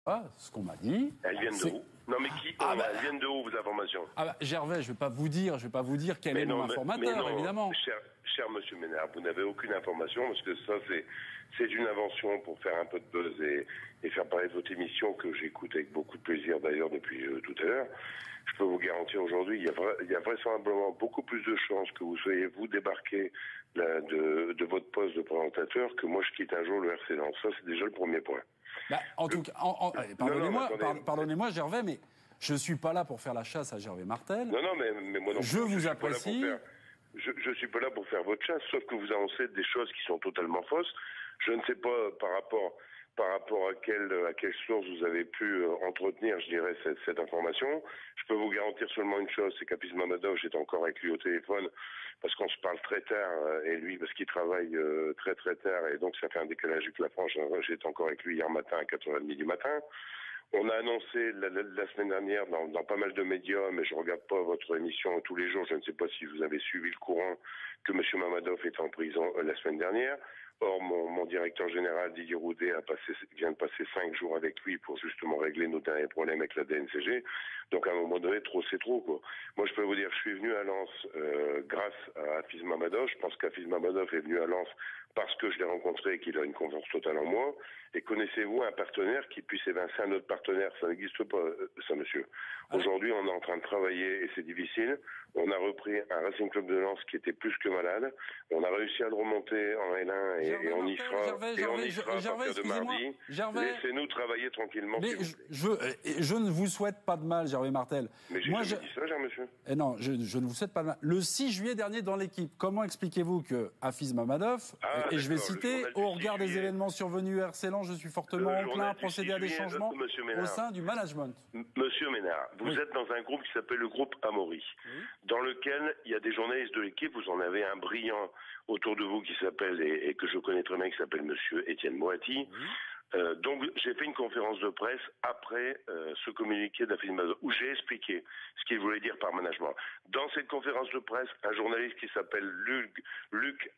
Ah, ce qu'on m'a dit. Elles viennent de où? Non mais qui? Elles viennent de où vos informations? Gervais, je vais pas vous dire quel est mon informateur, évidemment. Cher monsieur Ménard, vous n'avez aucune information parce que ça c'est une invention pour faire un peu de buzz et faire parler de votre émission que j'écoute avec beaucoup de plaisir d'ailleurs depuis tout à l'heure. Je peux vous garantir aujourd'hui, il y a vraisemblablement beaucoup plus de chances que vous soyez vous débarqué de votre poste de présentateur que moi je quitte un jour le RC Lens. Ça c'est déjà le premier point. En tout cas, pardonnez-moi, Gervais, mais je suis pas là pour faire la chasse à Gervais Martel. Non, mais moi non plus. Je vous apprécie. Je suis pas là pour faire votre chasse, sauf que vous annoncez des choses qui sont totalement fausses. Je ne sais pas par rapport à quelle source vous avez pu entretenir, je dirais, cette information. Je peux vous garantir seulement une chose, c'est qu'Hafiz Mamadov, j'étais encore avec lui au téléphone, parce qu'on se parle très tard, et lui, parce qu'il travaille très très tard, et donc ça fait un décalage avec la France. J'étais encore avec lui hier matin à 4h30 du matin. On a annoncé la semaine dernière dans pas mal de médias, mais je regarde pas votre émission tous les jours, je ne sais pas si vous avez suivi le courant, que M. Mamadov est en prison la semaine dernière. Or, mon directeur général, Didier Roudet, vient de passer 5 jours avec lui pour justement régler nos derniers problèmes avec la DNCG. Donc, à un moment donné, trop, c'est trop, quoi. Moi, je peux vous dire, je suis venu à Lens grâce à Hafiz Mamadov. Je pense qu'Hafiz Mamadov est venu à Lens parce que je l'ai rencontré et qu'il a une confiance totale en moi. Et connaissez-vous un partenaire qui puisse évincer un autre partenaire? Ça n'existe pas, ça, monsieur. Aujourd'hui, on est en train de travailler et c'est difficile. On a repris un Racing Club de Lens qui était plus que malade. On a réussi à le remonter en L1 et on y sera. Gervais, excusez-moi. Laissez-nous travailler tranquillement. Mais je ne vous souhaite pas de mal, Gervais Martel. Mais j'ai jamais dit ça, cher monsieur. Non, je ne vous souhaite pas de mal. Le 6 juillet dernier, dans l'équipe, comment expliquez-vous que Hafiz Mamadov, et je vais citer, au regard des événements survenus à RC Lens, je suis fortement enclin à procéder à des changements au sein du management. Monsieur Ménard, vous êtes dans un groupe qui s'appelle le groupe Amaury, dans lequel il y a des journalistes de l'équipe. Vous en avez un brillant autour de vous qui s'appelle, et que je connais très bien, qui s'appelle monsieur Étienne Moati. Donc j'ai fait une conférence de presse après ce communiqué d'Hafiz Mamadov où j'ai expliqué ce qu'il voulait dire par management. Dans cette conférence de presse, un journaliste qui s'appelle Luc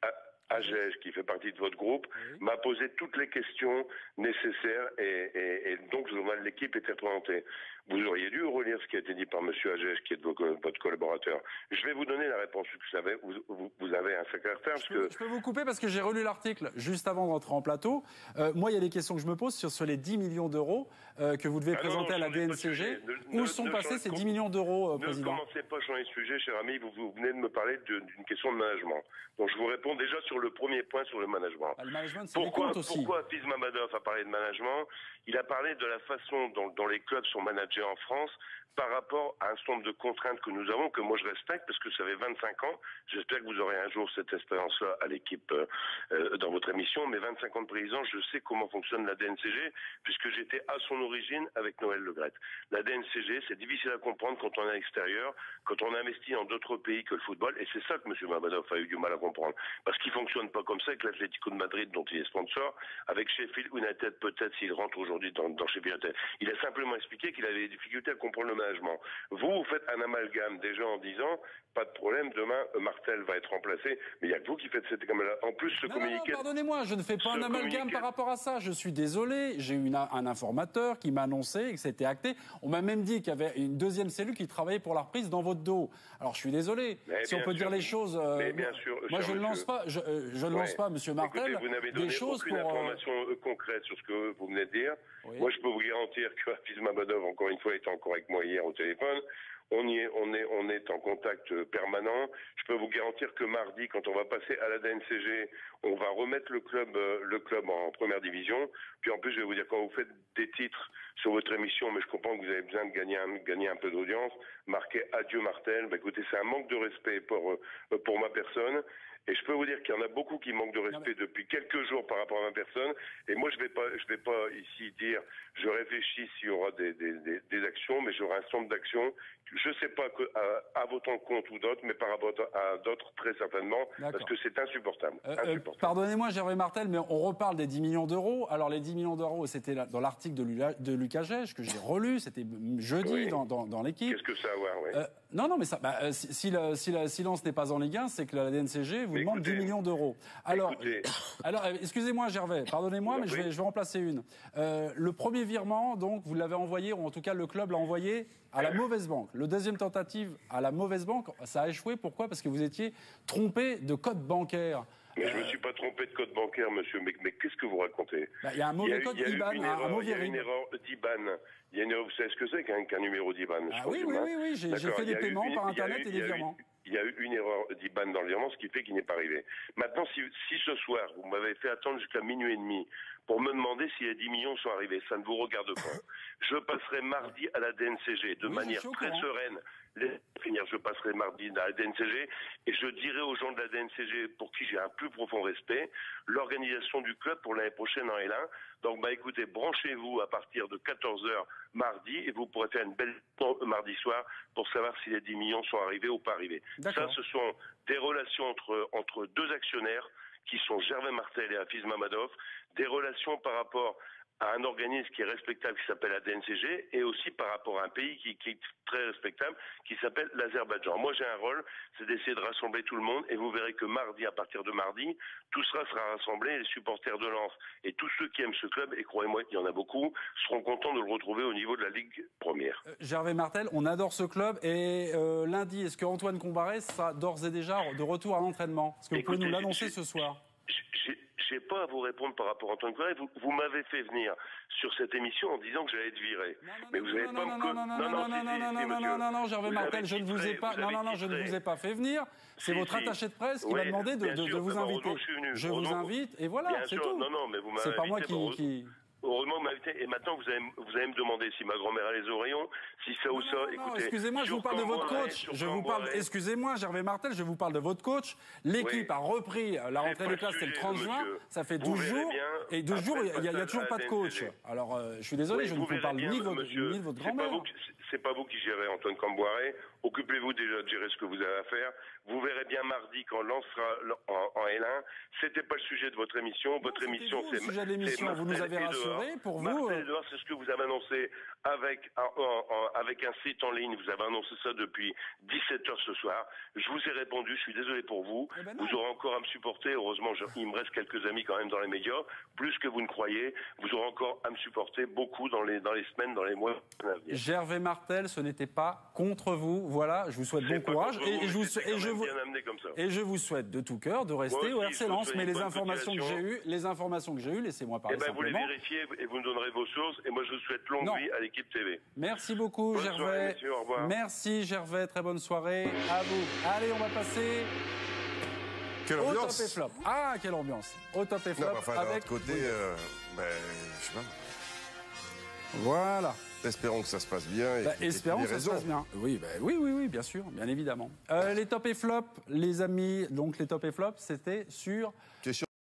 Agege, qui fait partie de votre groupe, m'a posé toutes les questions nécessaires et donc le journal de l'équipe était présenté. Vous auriez dû relire ce qui a été dit par monsieur Agege, qui est votre collaborateur. Je vais vous donner la réponse. Vous avez un secrétaire. Je peux vous couper parce que j'ai relu l'article juste avant de rentrer en plateau. Moi, il y a des questions que je me pose sur les 10 millions d'euros que vous devez présenter à la DNCG. Où sont passés ces 10 millions d'euros, Président? Ne commencez pas sur les sujets, cher ami. Vous venez de me parler d'une question de management. Donc je vous réponds déjà sur le premier point, sur le management. Le management, c'est les comptes aussi. Pourquoi Hafiz Mamadov a parlé de management? Il a parlé de la façon dont les clubs sont managés en France par rapport à un certain nombre de contraintes que nous avons, que moi je respecte, parce que ça fait 25 ans. J'espère que vous aurez un jour cette expérience-là à l'équipe dans votre émission. Mais 25 ans de président, je sais comment fonctionne la DNCG, puisque j'étais à son origine avec Noël Le Graët. La DNCG, c'est difficile à comprendre quand on est à l'extérieur, quand on investit dans d'autres pays que le football, et c'est ça que M. Mamadov a eu du mal à comprendre. Parce qu'il fonctionne pas comme ça avec l'Atlético de Madrid, dont il est sponsor, avec Sheffield United, peut-être s'il rentre aujourd'hui dans Sheffield United. Il a simplement expliqué qu'il avait des difficultés à comprendre le management. Vous faites un amalgame déjà en disant, pas de problème, demain, Martel va être remplacé, mais il n'y a que vous qui faites cet amalgame. En plus, ce communiqué... Non, pardonnez-moi, je ne fais pas un amalgame par rapport à ça. Je suis désolé, j'ai eu un informateur qui m'a annoncé que c'était acté. On m'a même dit qu'il y avait une deuxième cellule qui travaillait pour la reprise dans votre dos. Alors, je suis désolé. Si on peut dire les choses... Mais bien sûr, moi, je ne lance pas, je ne lance pas, monsieur Martel, écoutez, vous n'avez donné aucune information concrète sur ce que vous venez de dire. Oui. Moi, je peux vous garantir que Hafiz Mamadov, encore une fois, était encore avec moi hier au téléphone. On est en contact permanent. Je peux vous garantir que mardi, quand on va passer à la DNCG, on va remettre le club en première division. Puis en plus, je vais vous dire, quand vous faites des titres sur votre émission, mais je comprends que vous avez besoin de gagner un peu d'audience, marquez Adieu Martel. Écoutez, c'est un manque de respect pour ma personne. Et je peux vous dire qu'il y en a beaucoup qui manquent de respect depuis quelques jours par rapport à ma personne. Et moi, je vais pas ici dire, je réfléchis s'il y aura des actions, mais j'aurai un certain nombre d'actions. Je sais pas à votre compte ou d'autres, mais par rapport à d'autres, très certainement, parce que c'est insupportable. Pardonnez-moi, Gervais Martel, mais on reparle des 10 millions d'euros. Alors, les 10 millions d'euros, c'était dans l'article de Luc Agege, que j'ai relu, c'était jeudi dans l'équipe. Qu'est-ce que ça a à voir, Non, mais ça, si Lens n'est pas en Ligue 1, c'est que la DNCG vous demande 10 millions d'euros. Alors, excusez-moi, Gervais, pardonnez-moi, mais je vais remplacer une. Le 1er virement, donc, vous l'avez envoyé, ou en tout cas, le club l'a envoyé à la mauvaise banque. Le deuxième tentative à la mauvaise banque, ça a échoué. Pourquoi? Parce que vous étiez trompé de code bancaire. Mais je ne me suis pas trompé de code bancaire, monsieur. Mais qu'est-ce que vous racontez? Il y a un mauvais code IBAN, un mauvais RIB. Il y a une erreur d'IBAN. Vous savez ce que c'est qu'un numéro d'IBAN? Oui. J'ai fait des paiements par Internet et des virements. Il y a eu une erreur d'IBAN dans le virement, ce qui fait qu'il n'est pas arrivé. Maintenant, si ce soir, vous m'avez fait attendre jusqu'à minuit et demi pour me demander si les 10 millions sont arrivés, ça ne vous regarde pas. Je passerai mardi à la DNCG de manière très sereine. Je passerai mardi à la DNCG et je dirai aux gens de la DNCG, pour qui j'ai un plus profond respect, l'organisation du club pour l'année prochaine en L1. Donc, écoutez, branchez-vous à partir de 14h mardi et vous pourrez faire une belle mardi soir pour savoir si les 10 millions sont arrivés ou pas arrivés. Ça, ce sont des relations entre deux actionnaires qui sont Gervais Martel et Hafiz Mamadov, des relations par rapport à un organisme qui est respectable, qui s'appelle la DNCG, et aussi par rapport à un pays qui est très respectable, qui s'appelle l'Azerbaïdjan. Moi, j'ai un rôle, c'est d'essayer de rassembler tout le monde, et vous verrez que mardi, à partir de mardi, tout sera rassemblé, les supporters de Lens et tous ceux qui aiment ce club, et croyez-moi qu'il y en a beaucoup, seront contents de le retrouver au niveau de la Ligue première. Gervais Martel, on adore ce club, et lundi, est-ce que Antoine Combaré sera d'ores et déjà de retour à l'entraînement? Est-ce que vous pouvez nous l'annoncer ce soir? Je n'ai pas à vous répondre par rapport à Antoine Combaré. Vous m'avez fait venir sur cette émission en disant que j'allais être viré. Mais vous n'avez pas non, Gervais Martel, je ne vous ai pas. Je ne vous ai pas fait venir. C'est votre attaché de presse qui m'a demandé de vous inviter. Je vous invite et voilà, c'est tout. C'est pas moi qui. Heureusement, et maintenant vous allez me demander si ma grand-mère a les oreillons, si ça ou ça. Écoutez, excusez-moi, je vous parle de votre coach. Excusez-moi, Gervais Martel, je vous parle de votre coach. L'équipe a repris la rentrée des classes, c'était le 30 juin. Ça fait 12 jours. Et 12 jours, il n'y a toujours pas de coach. Alors, je suis désolé, je ne vous parle ni de votre grand-mère. C'est pas vous qui gérez Antoine Camboiré. Occupez-vous déjà de gérer ce que vous avez à faire. Vous verrez bien mardi quand Lens sera en L1. C'était pas le sujet de votre émission. Votre émission, c'est le sujet de l'émission. Vous nous avez rassuré. Pour vous, c'est ce que vous avez annoncé avec un site en ligne. Vous avez annoncé ça depuis 17h ce soir. Je vous ai répondu. Je suis désolé pour vous. Vous aurez encore à me supporter. Heureusement, il me reste quelques amis quand même dans les médias, plus que vous ne croyez. Vous aurez encore à me supporter beaucoup dans les semaines, dans les mois à venir. Gervais Martel, ce n'était pas contre vous. Voilà, je vous souhaite bon courage et je vous souhaite de tout cœur de rester au RC Lens. Mais les informations que j'ai eues, laissez-moi parler simplement. Vous les vérifiez et vous me donnerez vos sources. Et moi, je vous souhaite longue vie à l'équipe TV. Merci beaucoup, Gervais. Soirée, messieurs, au revoir. Merci, Gervais. Très bonne soirée à vous. Allez, on va passer au top et flop. Ah, quelle ambiance. Au top et flop. Avec côté, je sais pas. Voilà. Espérons que ça se passe bien. Espérons que ça se passe bien. Oui, bien sûr, bien évidemment. Les top et flop, les amis, donc les top et flop, c'était sur